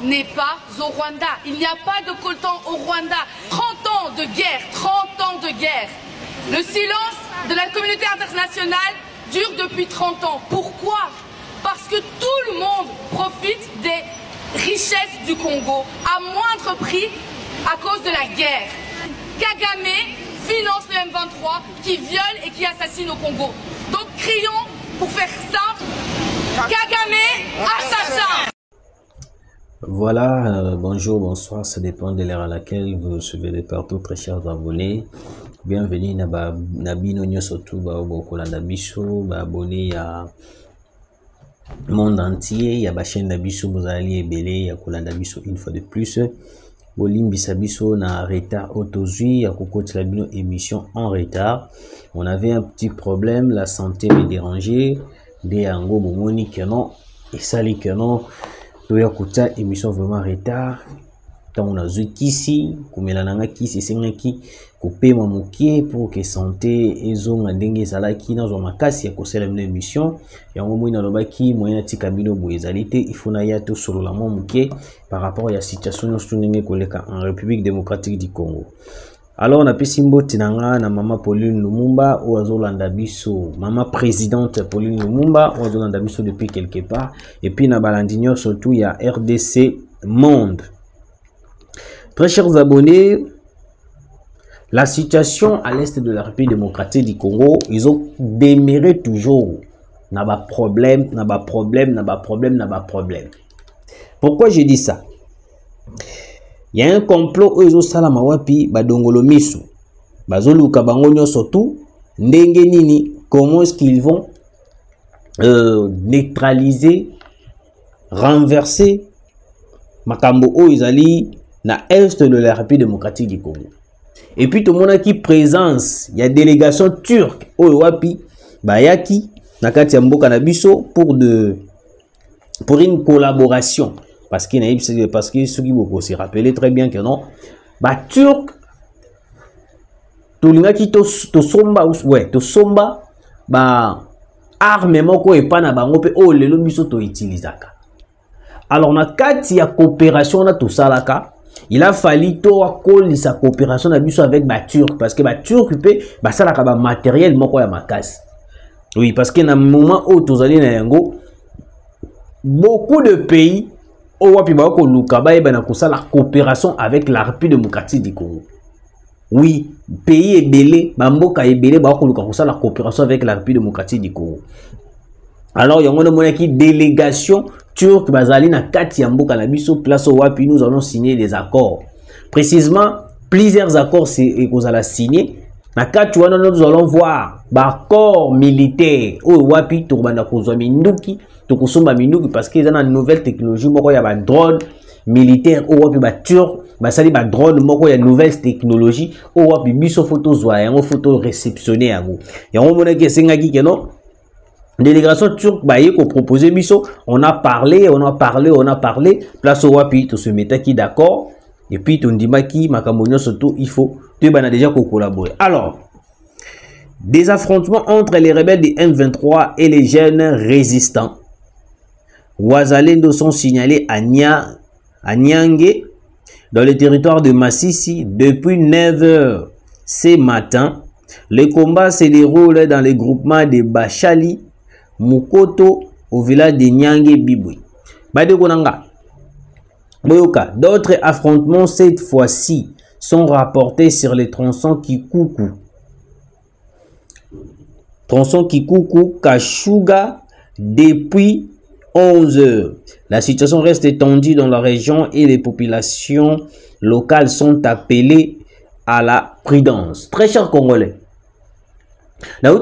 n'est pas au Rwanda. Il n'y a pas de coltan au Rwanda. 30 ans de guerre, 30 ans de guerre. Le silence de la communauté internationale dure depuis 30 ans. Pourquoi? Parce que tout le monde profite des richesses du Congo à moindre prix à cause de la guerre. Kagame finance le M23 qui viole et qui assassine au Congo. Donc crions, pour faire simple, Kagame assassin. Voilà, bonjour, bonsoir, ça dépend de l'heure à laquelle vous suivez de partout, très chers abonnés. Bienvenue na bino nyosotu ba bokolanda biso ba abonné à monde entier, ya ba chaîne na biso bozali ebele ya kolanda biso une fois de plus. Bolimbisa biso na retard autozui ya kokotela bino émission en retard. On avait un petit problème, la santé me dérangeait, de yango bomoni que non et sali que non. Toya kota émission vraiment en retard. Tant on a zui kisi, kumelananga kisi sengaki kopema mokie pour que santé ezonga ndenge ezalaki na zo makasi ya kosela bino émission. Yango moina lobaki moyena tika bino boezalité, il faut na ya to solo la mokie par rapport à la situation nyonso ndenge koleka en République démocratique du Congo. Alors on a pesi mboti nanga na mama Pauline Lumumba ou azolanda biso, mama présidente Pauline Lumumba ou azolanda biso depuis quelque part, et puis na balandinyo surtout il y a RDC Monde. Très chers abonnés, la situation à l'est de la République démocratique du Congo, ils ont demeuré toujours n'a pas problème. Pourquoi je dis ça? Il y a un complot où ils ont salama wapi badongolo misu bazoluka bango nyonso tout ndenge nini, comment est-ce qu'ils vont neutraliser, renverser makambo o izali na est de la République démocratique du Congo. Et puis tout le monde qui présence, il y a délégation turque o wapi bayaki nakati ya mboka na biso pour une collaboration. Parce que ceux qui vous se rappellent très bien que non, bah turc, tout le monde qui to somba, bah armement ko et pas na bango pe oh lelo biso to utilisaka. Alors na kati ya coopération na tout ça là ka, il a fallu to akoli sa coopération na biso avec ba turc parce que ba turc pe ba ça là ka ba matériel moko ya makasi. Oui, parce que na moment où tous allez na yango, beaucoup de pays la coopération avec la République démocratique du Congo. Oui, pays est belé, Bamboka est belé, la coopération avec la République démocratique du Congo. Alors, il y a une délégation turque, Bazali na kati ya mboka na biso place au wapi nous allons signer des accords. Précisément, plusieurs accords c'est qu'on a signé. Na kati wana nous allons voir l'accord militaire au wapi to banda kozwa minduki. Parce qu'ils ont une nouvelle technologie, il y a un drone militaire, il y a turc, il y a un drone, il y a une nouvelle technologie, il y a une photo, il y a une photo réceptionnée. Il y a une délégation turque qui a proposé, on a parlé, place au wapi, tout se mettait qui d'accord, et puis on dit qui, surtout, il faut, tu as déjà collaborer. Alors, des affrontements entre les rebelles du M23 et les jeunes résistants. Ouazalendo sont signalés à Nyangé, dans le territoire de Massissi, depuis 9 h ce matin. Les combats se déroulent dans les groupements de Bachali, Mukoto, au village de Nyangé Biboui. D'autres affrontements cette fois-ci sont rapportés sur les tronçons Kikuku. Tronçon Kikuku, Kashuga, depuis 11 h. La situation reste tendue dans la région et les populations locales sont appelées à la prudence. Très chers Congolais, la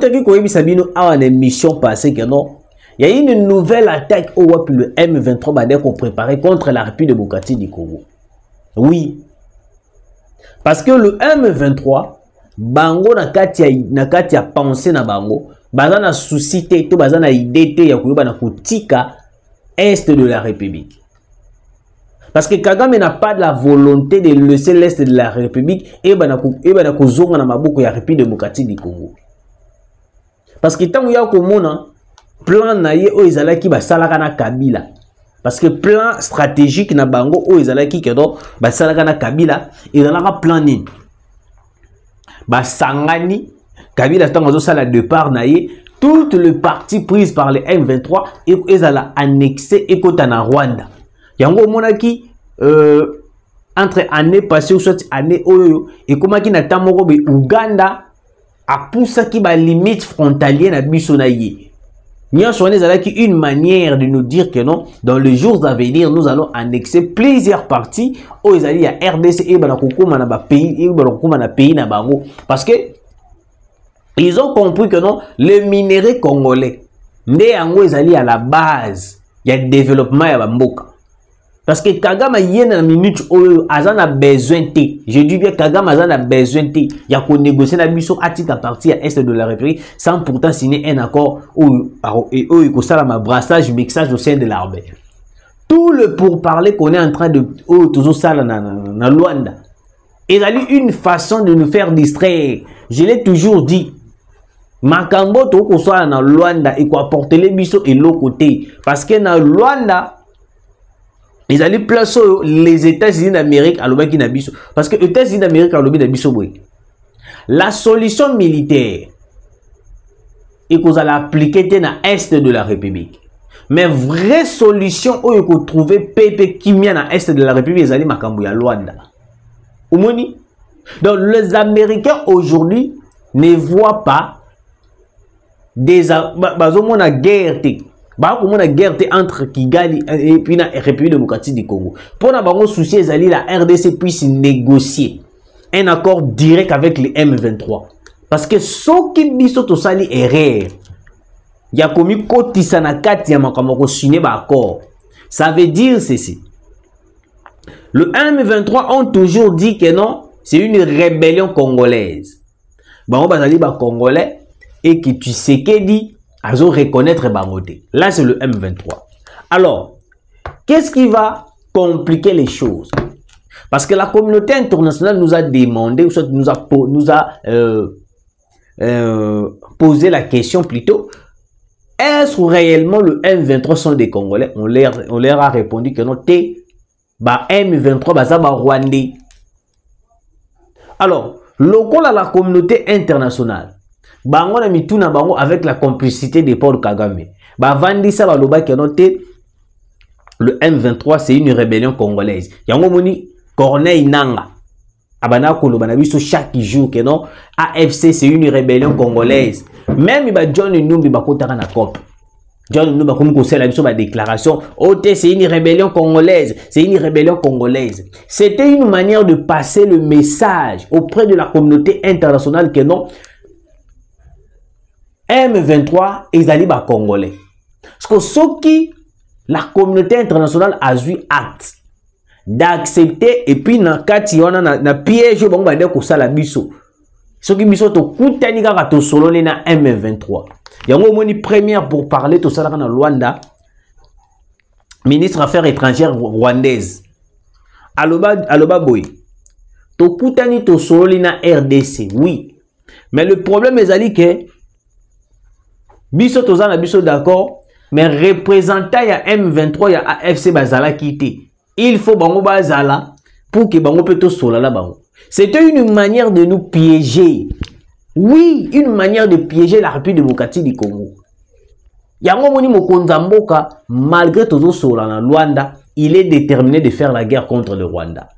émission passée que non, il y a une nouvelle attaque au WAP le M23 qu'on préparait contre la République démocratique du Congo. Oui, parce que le M23 bango na kati ya pensée na bango bazana suscité to bazana idée te ya kuyoba na kutika est de la République. Parce que Kagame n'a pas de la volonté de laisser l'est de la République et bana kozonga na maboko ya République démocratique du Congo. Parce que tant ya komona plan na ye o ezalaki ba salaka na Kabila. parce que plan stratégique na bango o ezalaki kedo ba salaka na Kabila ezalaka plan nini ba sangani Kabila tango zo sala départ na ye toutes les parties prises par les M23 et ezala annexé ekota na Rwanda yango monaki entre année passée ou soit année oyo et comment qui na tamoko be Uganda a poussé qui ba limite frontalier na biso na ye. Nous avons une manière de nous dire que non, dans les jours à venir, nous allons annexer plusieurs parties où il y a RDC et pays parce que ils ont compris que non, le minerai congolais, ils à la base, il y a développement à Bamboka. Parce que Kagame y a une minute où Azan a besoin de. Je dis bien Kagame Azan a besoin de. Il y a qu'on négocie la mission à titre à partir à est de la République sans pourtant signer un accord où il y a un brassage, mixage au sein de l'armée. Tout le pourparler qu'on est en train de toujours ça dans Luanda. Il y a une façon de nous faire distraire. Je l'ai toujours dit. Makambo to ko soit dans Luanda et quoi porter les bisous et l'autre côté parce que dans Luanda ils allaient placer les États-Unis d'Amérique à l'Oba qui n'a biso. Parce que les États-Unis d'Amérique à l'Oba n'a biso. La solution militaire et qu'on allait appliquer dans l'Est de la République. Mais vraie solution où vous trouvez Pepe Kimia dans l'Est de la République, ils allaient Makambouya Luanda. Oumoni? Donc les Américains aujourd'hui ne voient pas des guerre. Bah comme on a guerre entre Kigali et puis la République démocratique du Congo. Pour n'avoir souci, la RDC puisse négocier un accord direct avec les M23. Parce que ce qui biso to sali erreur. Il y a comme koti sanakati ya makamoko signé ba accord. Ça veut dire ceci. Le M23 ont toujours dit que non, c'est une rébellion congolaise. Bah on bazali ba congolais et que tu sais que dit à reconnaître Bangote. Là, c'est le M23. Alors, qu'est-ce qui va compliquer les choses? Parce que la communauté internationale nous a demandé, ou soit nous a posé la question plutôt, est-ce réellement le M23 sont des Congolais? On leur a répondu que non, M23, bah, Rwandais. Alors, local à la communauté internationale, bango na mituna bango avec la complicité de Paul Kagame. Ba vandi sa baloba ki noté le M23 c'est une rébellion congolaise. Yango moni Corneille Nanga. Abana koloba na biso chaque jour que non AFC c'est une rébellion congolaise. Même ba John Numbi ba kotaka na COP. John Numbi ba comme conseil la biso ba déclaration OT c'est une rébellion congolaise, c'est une rébellion congolaise. C'était une manière de passer le message auprès de la communauté internationale que non M23 ils allaient bas congolais. Parce que ce qui la communauté internationale a eu acte d'accepter et puis na kati wana na piège bon ba de ko sala biso. Ce qui biso to kutani kaka to solo na M23. Yango moni première pour parler to sala na Luanda. Ministre Affaires étrangères rwandaise. Aloba boy. To kutani to solo na RDC. Oui. Mais le problème est que biso tozana biso d'accord, mais représentant ya M23 ya AFC bazala quitté. Il faut bango bazala pour que bango peut sola la bango. C'était une manière de nous piéger. Oui, une manière de piéger la République démocratique du Congo. Yango moni mokonza mboka malgré tozo sola na Luanda, il est déterminé de faire la guerre contre le Rwanda.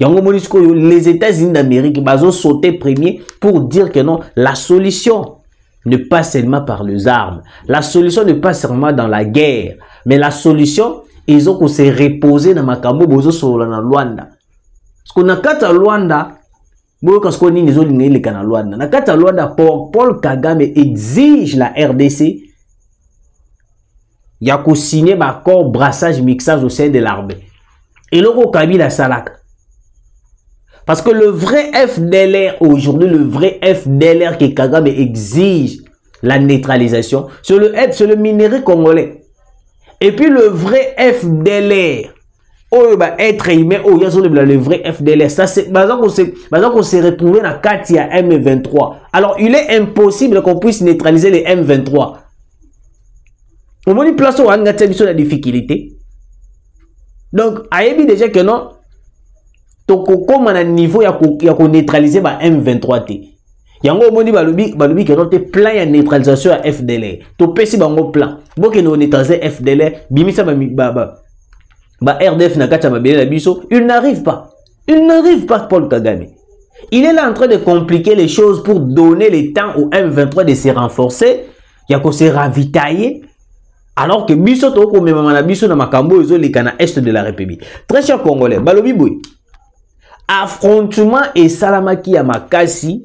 Yango moni les États-Unis d'Amérique bazo sauter premier pour dire que non, la solution ne pas seulement par les armes. La solution n'est pas seulement dans la guerre. Mais la solution, ils ont se reposer dans Makambo bozo sur la Luanda. Parce qu'on a kata Luanda, parce qu'on est les kana Luanda. Na kata Luanda, Paul Kagame exige la RDC. Il y a signé un accord brassage mixage au sein de l'armée. Et là, Kabila Salaka. Parce que le vrai FDLR aujourd'hui, le vrai FDLR que Kagame exige la neutralisation, c'est le minerai congolais. Et puis le vrai FDLR, oh bah être aimé, oh il y a le vrai FDLR. Ça c'est, qu'on s'est retrouvé dans Katia M23. Alors il est impossible qu'on puisse neutraliser les M23. Au moins place où on a la difficulté. Donc ayebi déjà que non comme à niveau ya ko neutraliser ba M23 t. Yango moni balobi que non te plan ya neutralisation à FDLR. To pesi bango plan. Boke no neutraliser FDLR, bimisa ba RDF na kati ya mabele na biso, il n'arrive pas. Il n'arrive pas, Paul Kagame. Il est là en train de compliquer les choses pour donner le temps au M23 de se renforcer, ya ko se ravitailler. Alors que biso to ko memama na biso na makambo ezo leka na est de la République. Très cher Congolais, balobi boy. Affrontement et salamaki ya makasi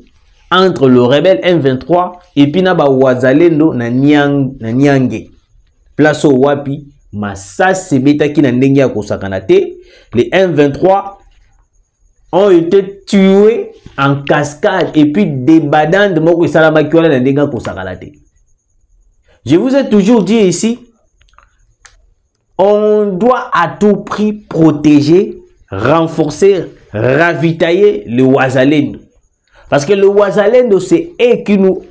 entre le rebelle M23 et puis na ba wazalendo na Nyange. Place au wapi masasi betaki na ndenge ya kosakana te. Les M23 ont été tués en cascade et puis des badans de moko salamaki wala na ndenge ya kosakana te. Je vous ai toujours dit ici, on doit à tout prix protéger, renforcer, ravitailler le Wazalendo. Parce que le Wazalendo, c'est eux qui nous...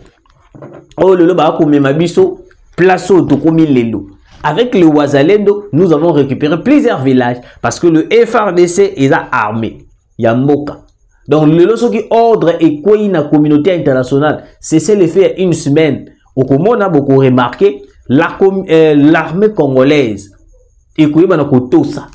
Oh, le loba comme mabiso, place au tokomi lelo. Avec le Wazalendo, nous avons récupéré plusieurs villages. Parce que le FRDC est armé. Yamboka. Donc, le loso qui ordre et quoi la communauté internationale, c'est le fait une semaine. Au Congo, on a beaucoup remarqué l'armée congolaise. Et qu'on a kotosa,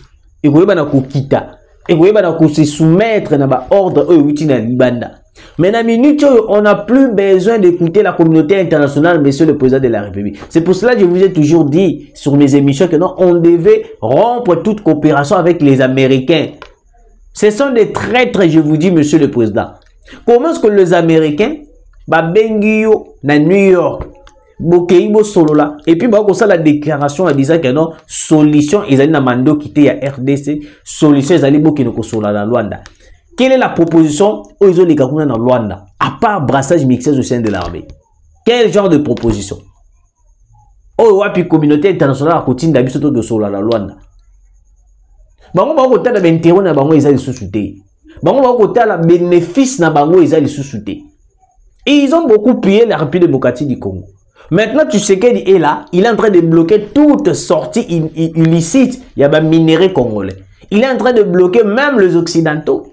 et qu'on a kita, et qu'on a se soumettre à l'ordre Libanda. Mais dans minute, on n'a plus besoin d'écouter la communauté internationale, monsieur le président de la République. C'est pour cela que je vous ai toujours dit sur mes émissions que non, on devait rompre toute coopération avec les Américains. Ce sont des traîtres, je vous dis, monsieur le président. Comment est-ce que les Américains, Bengio, na New York, Bokeibo Solola, et puis ça la déclaration en disant que non, solution, ils allaient na mando quitter à RDC, solution, ils allaient Bokino Sola dans Luanda. Quelle est la proposition aux ils ont les Kakuna dans Luanda, à part brassage mixé au sein de l'armée? Quel genre de proposition? Oh, puis communauté internationale à côté d'Abisoto de Sola dans Luanda. Bango bango tala bentero na bango ils allaient sous-souter. Bango bango tala bénéfice na bango ils allaient sous-souter. Et ils ont beaucoup pillé la République démocratique du Congo. Maintenant, tu sais qu'il est là, il est en train de bloquer toute sortie illicite, il y a des minéraux congolais. Il est en train de bloquer même les Occidentaux.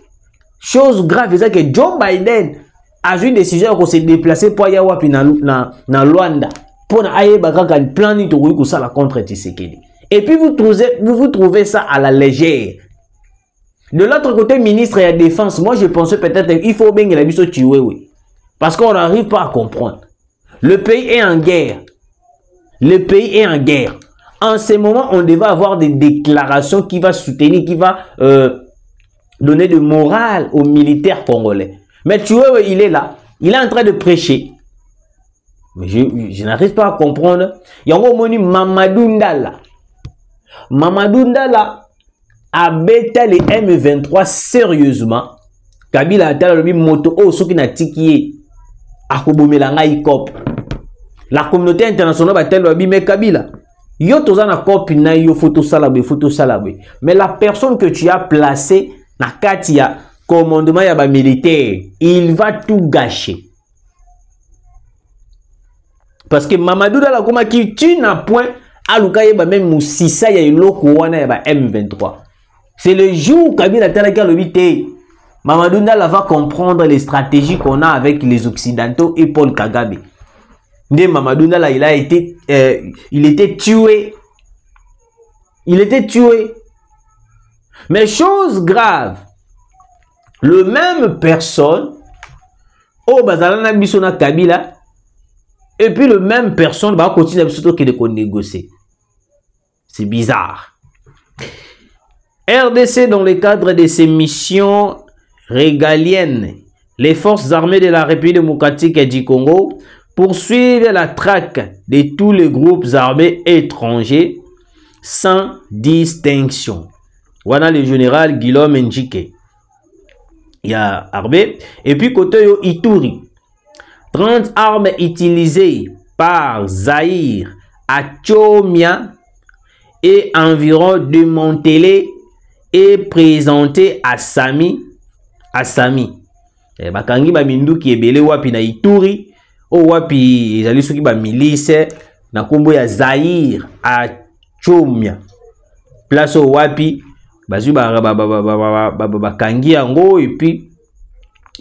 Chose grave, c'est que Joe Biden a eu une décision pour se déplacer pour aller dans Luanda. Pour aller un plan de contre Tshisekedi. Et puis vous trouvez ça à la légère. De l'autre côté, ministre de la Défense, moi je pensais peut-être qu'il faut bien que la mise tuer, oui. Parce qu'on n'arrive pas à comprendre. Le pays est en guerre. Le pays est en guerre. En ce moment, on devait avoir des déclarations qui vont soutenir, qui vont donner de morale aux militaires congolais. Mais tu vois, il est là. Il est en train de prêcher. Mais je n'arrive pas à comprendre. Il y a un moment Mamadou Ndala. Mamadou Ndala a bêta les M23 sérieusement. Kabila a dit moto oh ce qui n'a tiqué. La communauté internationale va tellement mais Kabila yo tozana copie na yo photo salabé. Mais la personne que tu as placée na katia commandement ya ba militaire, il va tout gâcher. Parce que Mamadou Dala koma ki tu n'as point alukaye ba même musisa ya iloko wana ya ba M23. C'est le jour Kabila talaka lobité. Mamadou Dala va comprendre les stratégies qu'on a avec les Occidentaux et Paul Kagame. Mamadou Dala, il était tué. Il était tué. Mais chose grave, le même personne, au Bazalana Bissona Kabila, et puis le même personne va continuer à négocier. C'est bizarre. RDC, dans le cadre de ses missions régaliennes, les forces armées de la République démocratique du Congo poursuivent la traque de tous les groupes armés étrangers sans distinction. Voilà le général Guillaume Njike. Il y a Arbé. Et puis côté Ituri, 30 armes utilisées par Zaïre à Tchomia et environ démantelées et présentées à Sami. Bakangi ba mindu ki ebele wapi na Ituri o wapi ezali soki ba milice na kombo ya Zaïre a Tchomia place o wapi bazui ba kangi yango et puis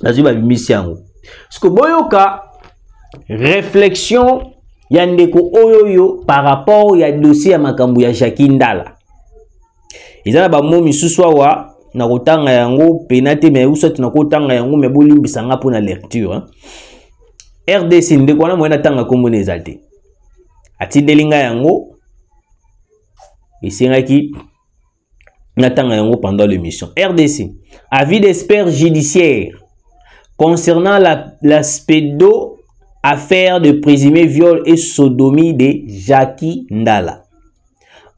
bazui ba bimisi yango. Parce que boyoka réflexion ya ndeko oyoyo par rapport ya dossier ya makambo ya Jackie Ndala. Ezala ba mo misusu wa na kotanga yango penate mais uso tuna kotanga yango mais bolimbisa nga pour na lecture hein. RDC ndeko wana mwena tanga kombo nezate. Atidelinga yango isengaki natanga yango pendant l'émission. RDC, avis d'experts judiciaires concernant la spédo affaire de présumé viol et sodomie de Jackie Ndala.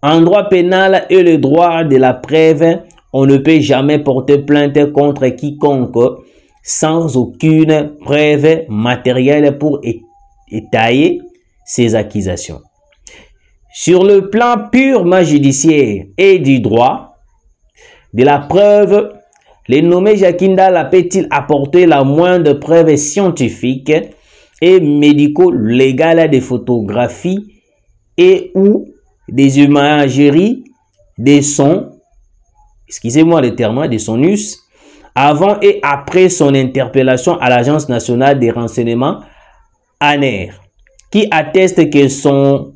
En droit pénal et le droit de la preuve, on ne peut jamais porter plainte contre quiconque sans aucune preuve matérielle pour étayer ces accusations. Sur le plan purement judiciaire et du droit de la preuve, le nommé Jackie Ndala peut-il apporter la moindre preuve scientifique et médico-légale des photographies et ou des imageries de son, excusez-moi le terme, de son us, avant et après son interpellation à l'Agence nationale des renseignements, ANR, qui atteste que son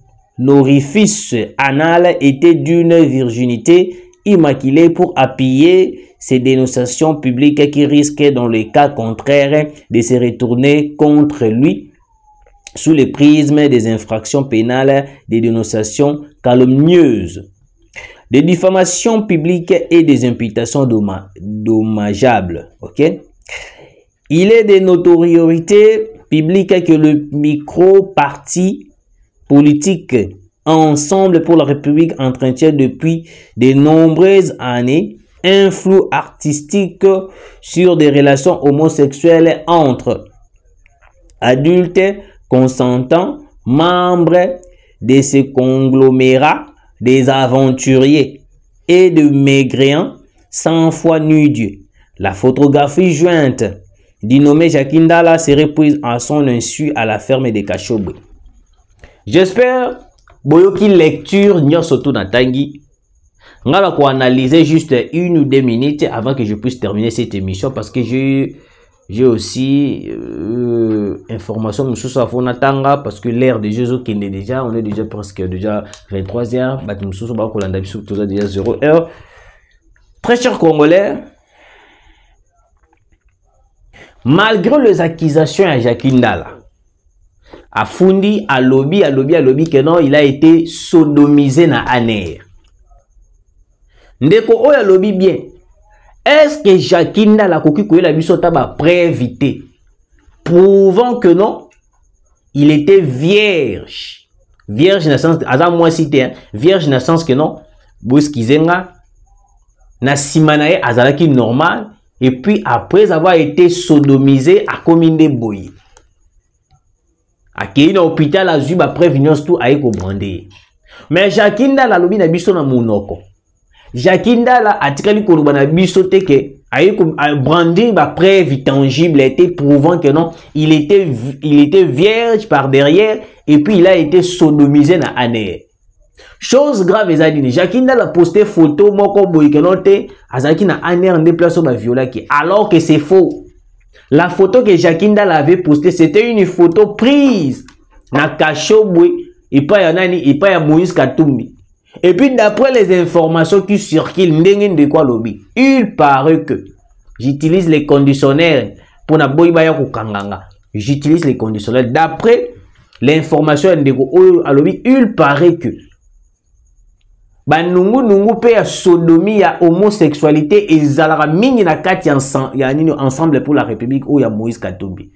orifice anal était d'une virginité immaculée pour appuyer ces dénonciations publiques qui risquaient dans le cas contraire de se retourner contre lui sous le prisme des infractions pénales, des dénonciations calomnieuses, des diffamations publiques et des imputations dommageables. Okay? Il est de notoriété publique que le micro-parti politique Ensemble pour la République entretient depuis de nombreuses années un flou artistique sur des relations homosexuelles entre adultes consentants, membres de ce conglomérat des aventuriers et de maigréants sans foi ni Dieu. La photographie jointe du nommé Jackie Ndala serait prise à son insu à la ferme de Kachobwe. J'espère boyoki lecture nyonso to natangi ngala ko analyser juste 1 ou 2 minutes avant que je puisse terminer cette émission parce que j'ai aussi information mususu afona tanga parce que l'heure de jeux qui est déjà on est déjà presque déjà 23h bat mususu ba ko landa biso toza déjà 0h. Très chers Congolais, malgré les accusations à Jackie Ndala, Afundi a lobby que non, il a été sodomisé na ANR. Ndeko oya lobby bien. Est-ce que Jackie Ndala koki koyela biso taba prévité prouvant que non, il était vierge. Vierge naissance aza moi cité hein. Vierge naissance que non, boskizenga na simanae azalaki normal et puis après avoir été sodomisé a commis boyi. Akei na hôpital a zuba prévenance tout aiko brandé. Mais Jackie Ndala lobi na biso na monoko. Jackie Ndala atikali koloba na biso te ke aiko brandé ba preuve tangible était prouvant que non, il était vierge par derrière et puis il a été sodomisé na ANR. Chose grave ezadini Jackie Ndala posté photo moko boy que non te azaki na ANR en déplacement ba violaki alors que c'est faux. La photo que Jackie Ndala avait postée, c'était une photo prise na Kachobwe et pas ya nani et pas ya Moïse Katumbi. Et puis d'après les informations qui circulent, ndengen de quoi lobby, il paraît que j'utilise les conditionnels pour na boy baya ko kanganga. J'utilise les conditionnels d'après l'information de lobby, il paraît que nungu pe ya sodomie ya homosexualité ezalaka mingi na kati ya nini ensemble pour la République ou ya Moïse Katumbi.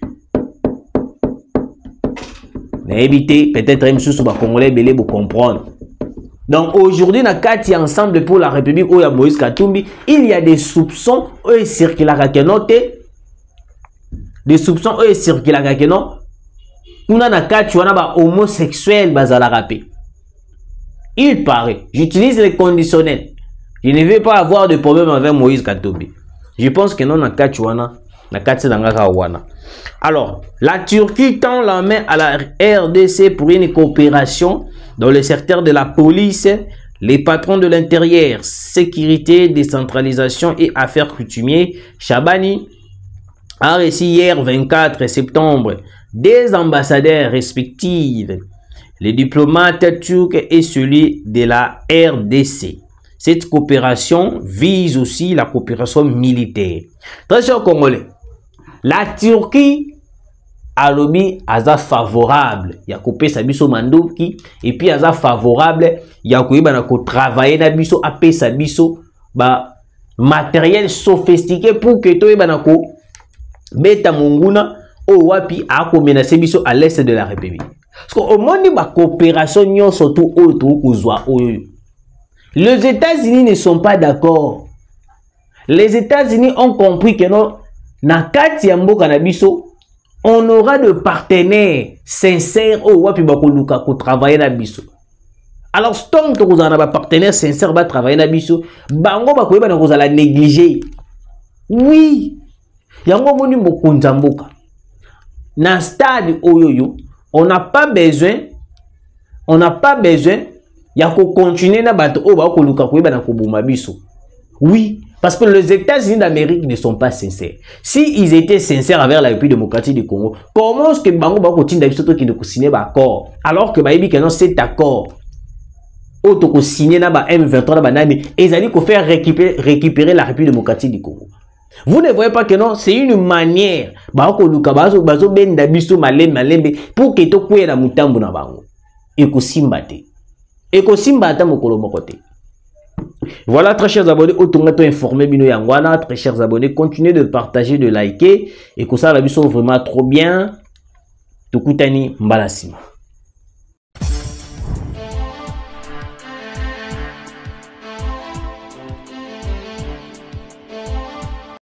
Na éviter peut-être même sous ba congolais belé pour comprendre. Donc aujourd'hui na kati ya ensemble pour la République ou ya Moïse Katumbi, il y a des soupçons eux circulaka que non des soupçons eux circulaka que non. Kuna na kati wana ba homosexuel bazalaka pe. Il paraît, j'utilise les conditionnels. Je ne vais pas avoir de problème avec Moïse Katumbi. Je pense que non, na Kachuana, na Katsangarawana. Alors, la Turquie tend la main à la RDC pour une coopération dans le secteur de la police, les patrons de l'intérieur, sécurité, décentralisation et affaires coutumières, Chabani a reçu hier 24 septembre des ambassadeurs respectifs, les diplomates turcs et celui de la RDC. Cette coopération vise aussi la coopération militaire. Très cher Congolais, la Turquie a lobby aza favorable ya kopé sa biso mandoki et puis aza favorable ya koyeba na ko travailler na biso apesa biso ba matériel sophistiqué pour que to yeba na ko beta munguna o wapi a ko menacer biso à l'est de la République. Parce que au monde ba coopération nyo surtout auto kozwa oyo. Les États-Unis ne sont pas d'accord. Les États-Unis ont compris que non na kati ya mboka na biso on aura de partenaires sincères au wapi bakoluka ko travailler na biso. Alors tant que vous en avez partenaires sincères ba travailler na biso, bango ba koyeba na kozala négliger. Oui. Yango moni mokonza mboka. Na stade oyoyo, on n'a pas besoin ya ko continuer na bato o ba koluka koyeba na kobuma biso. Oui. Parce que les États-Unis d'Amérique ne sont pas sincères. Si ils étaient sincères avec la République démocratique du Congo, comment est-ce que Bango Bango continue d'habiter qui ne signer d'accord alors que Baïbi que non cet accord auto signé na ba M23 na banani et ils allaient faire récupérer la République démocratique du Congo. Vous ne voyez pas que non, c'est une manière Bango Luka bazo ben d'abisto malembe pour que to kwe na mutambu na bango. Eko simbate mokolo mokote. Voilà, très chers abonnés, automatiquement informés bino yangwana, très chers abonnés, continuez de partager, de liker et que ça la vie soit vraiment trop bien. Tukutani mbalasima.